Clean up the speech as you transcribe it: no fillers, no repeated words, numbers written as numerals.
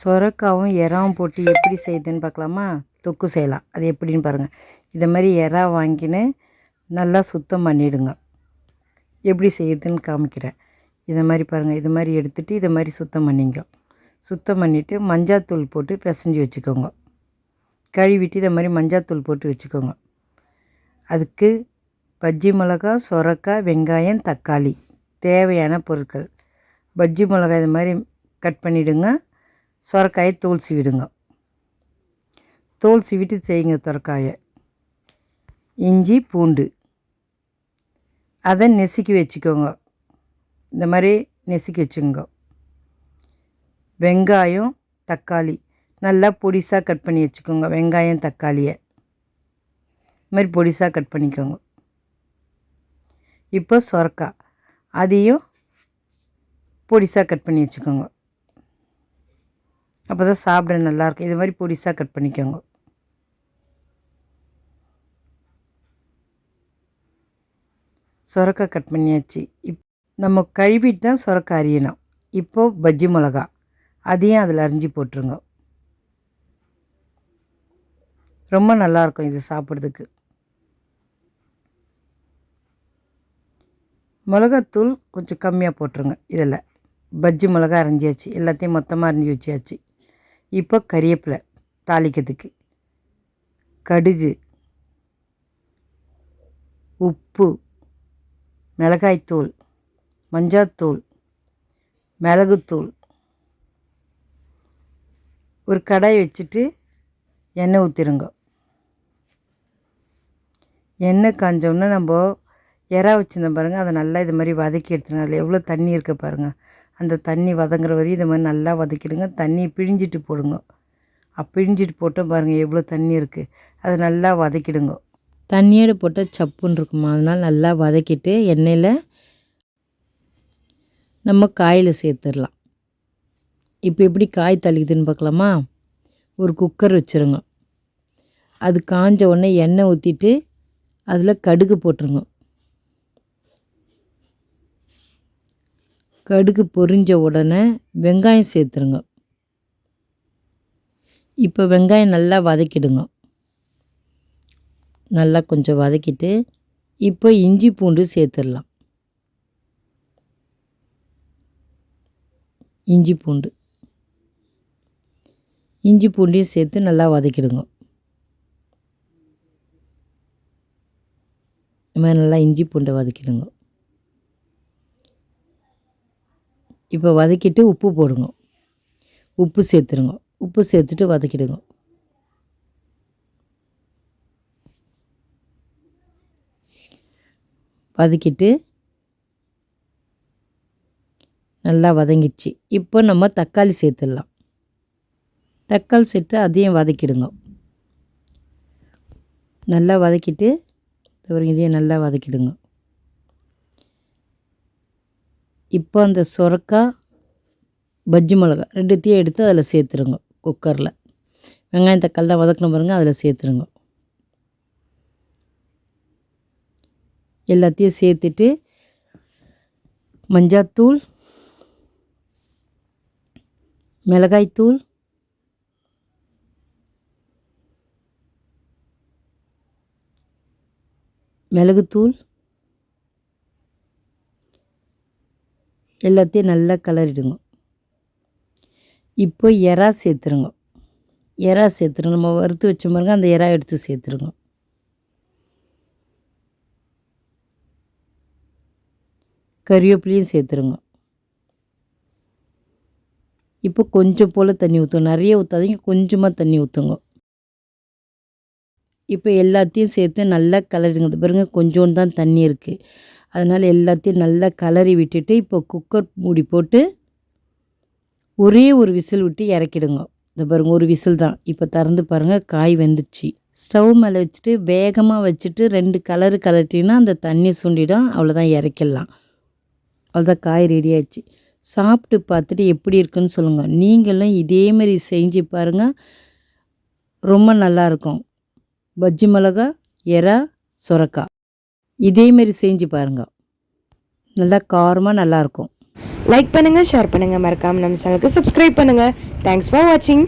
சொரக்காவும் எறாவும் போட்டு எப்படி செய்யுதுன்னு பார்க்கலாமா? தொக்கு செய்யலாம். அது எப்படின்னு பாருங்கள். இதை மாதிரி எறா வாங்கின்னு நல்லா சுத்தம் பண்ணிவிடுங்க. எப்படி செய்யுதுன்னு காமிக்கிறேன். இதை மாதிரி பாருங்கள். இது மாதிரி எடுத்துகிட்டு இதை மாதிரி சுத்தம் பண்ணிங்க. சுத்தம் பண்ணிவிட்டு மஞ்சாத்தூள் போட்டு பிசைஞ்சு வச்சுக்கோங்க. கழுவிட்டு இதை மாதிரி மஞ்சாத்தூள் போட்டு வச்சுக்கோங்க. அதுக்கு பஜ்ஜி மிளகா, சொரக்காய், வெங்காயம், தக்காளி தேவையான பொருட்கள். பஜ்ஜி மிளகாய் இது மாதிரி கட் பண்ணிவிடுங்க. சொரக்காயை தோல் சீவிடுங்க. தோல் சீவிட்டு செய்யுங்க சொரக்காயை. இஞ்சி, பூண்டு அதை நெசுக்கி வச்சுக்கோங்க. இந்த மாதிரி நெசுக்கி வச்சுக்கோங்க. வெங்காயம், தக்காளி நல்லா பொடிசாக கட் பண்ணி வச்சுக்கோங்க. வெங்காயம், தக்காளியை இது மாதிரி பொடிசாக கட் பண்ணிக்கோங்க. இப்போ சொரக்காய் அதையும் பொடிசாக கட் பண்ணி வச்சுக்கோங்க. அப்போ தான் சாப்பிட நல்லாயிருக்கும். இது மாதிரி பொடிசாக கட் பண்ணிக்கோங்க. சொரக்காய் கட் பண்ணியாச்சு. நம்ம கழுவிட்டு தான் சொரக்காய் அரியணும். இப்போது பஜ்ஜி மிளகா அதையும் அதில் அரிஞ்சு போட்டுருங்க. ரொம்ப நல்லாயிருக்கும் இது சாப்பிட்றதுக்கு. மிளகாத்தூள் கொஞ்சம் கம்மியாக போட்டுருங்க. இதில் பஜ்ஜி மிளகா அரைஞ்சியாச்சு. எல்லாத்தையும் மொத்தமாக அரிஞ்சு வச்சியாச்சு. இப்போ கறிவேப்பிலை தாளிக்கிறதுக்கு, கடுகு, உப்பு, மிளகாய்த்தூள், மஞ்சாத்தூள், மிளகுத்தூள். ஒரு கடாய் வச்சுட்டு எண்ணெய் ஊற்றிடுங்க. எண்ணெய் காஞ்சோன்னா நம்ம எறா வச்சுருந்தோம் பாருங்கள், அதை நல்லா இது மாதிரி வதக்கி எடுத்துருங்க. அதில் எவ்வளோ தண்ணி இருக்க பாருங்கள். அந்த தண்ணி வதங்குற வரையும் இது மாதிரி நல்லா வதக்கிடுங்க. தண்ணியை பிழிஞ்சிட்டு போடுங்க. பிழிஞ்சிட்டு போட்டோம் பாருங்கள் எவ்வளோ தண்ணி இருக்குது. அதை நல்லா வதக்கிடுங்க. தண்ணியோடு போட்டால் சப்புன்னு இருக்குமா, அதனால் நல்லா வதக்கிட்டு எண்ணெயில் நம்ம காயில் சேர்த்துடலாம். இப்போ எப்படி காய் தாளிக்குதுன்னு பார்க்கலாமா? ஒரு குக்கர் வச்சுருங்க. அது காஞ்ச உடனே எண்ணெய் ஊற்றிட்டு அதில் கடுகு போட்டுருங்க. கடுகு பொரிஞ்ச உடனே வெங்காயம் சேர்த்துருங்க. இப்போ வெங்காயம் நல்லா வதக்கிடுங்க. நல்லா கொஞ்சம் வதக்கிட்டு இப்போ இஞ்சி பூண்டு சேர்த்துடலாம். இஞ்சி பூண்டையும் சேர்த்து நல்லா வதக்கிடுங்க. இது மாதிரி நல்லா இஞ்சி பூண்டை வதக்கிடுங்க. இப்போ வதக்கிட்டு உப்பு போடுங்க. உப்பு சேர்த்துருங்க. உப்பு சேர்த்துட்டு வதக்கிடுங்க. வதக்கிட்டு நல்லா வதங்கிடுச்சு. இப்போ நம்ம தக்காளி சேர்த்துடலாம். தக்காளி சேர்த்து அதையும் வதக்கிடுங்க. நல்லா வதக்கிட்டு இதையும் நல்லா வதக்கிடுங்க. இப்போ அந்த சொரக்காய், பஜ்ஜி மிளகா ரெண்டுத்தையும் எடுத்து அதில் சேர்த்துருங்க. குக்கரில் வெங்காயம் தக்காளிலாம் வதக்கணும் பாருங்கள், அதில் சேர்த்துருங்க. எல்லாத்தையும் சேர்த்துட்டு மஞ்சாத்தூள், மிளகாய்த்தூள், மிளகுத்தூள் எல்லாத்தையும் நல்லா கலரிடுங்க. இப்போ எறா சேர்த்துருங்க. நம்ம வறுத்து வச்ச பாருங்க, அந்த எறா எடுத்து சேர்த்துருங்க. கறிவேப்பிலையும் சேர்த்துருங்க. இப்போ கொஞ்சம் போல் தண்ணி ஊற்றுங்க. நிறைய ஊற்றாதீங்க, கொஞ்சமாக தண்ணி ஊற்றுங்க. இப்போ எல்லாத்தையும் சேர்த்து நல்லா கலரிடுங்க. பாருங்க கொஞ்சோண்டு தான் தண்ணி இருக்குது. அதனால் எல்லாத்தையும் நல்லா கலரி விட்டுட்டு இப்போ குக்கர் மூடி போட்டு ஒரே ஒரு விசில் விட்டு இறக்கிடுங்க. இந்த பாருங்கள் ஒரு விசில் தான். இப்போ திறந்து பாருங்கள், காய் வெந்துச்சு. ஸ்டவ் மேலே வச்சுட்டு வேகமாக வச்சுட்டு 2 கலட்டினா அந்த தண்ணி சுண்டிடும். அவ்வளோதான், இறக்கிடலாம். அவ்வளோதான், காய் ரெடி ஆயிடுச்சு. சாப்பிட்டு பார்த்துட்டு எப்படி இருக்குன்னு சொல்லுங்கள். நீங்களும் இதேமாரி செஞ்சு பாருங்கள், ரொம்ப நல்லாயிருக்கும். பஜ்ஜி மிளகா, எறா, சொரக்காய் இதேமாரி செஞ்சு பாருங்கள். நல்லா காரமாக நல்லாயிருக்கும். லைக் பண்ணுங்கள், ஷேர் பண்ணுங்கள், மறக்காமல் நம்ம சேனலுக்கு சப்ஸ்கிரைப் பண்ணுங்கள். தேங்க்ஸ் ஃபார் வாட்சிங்.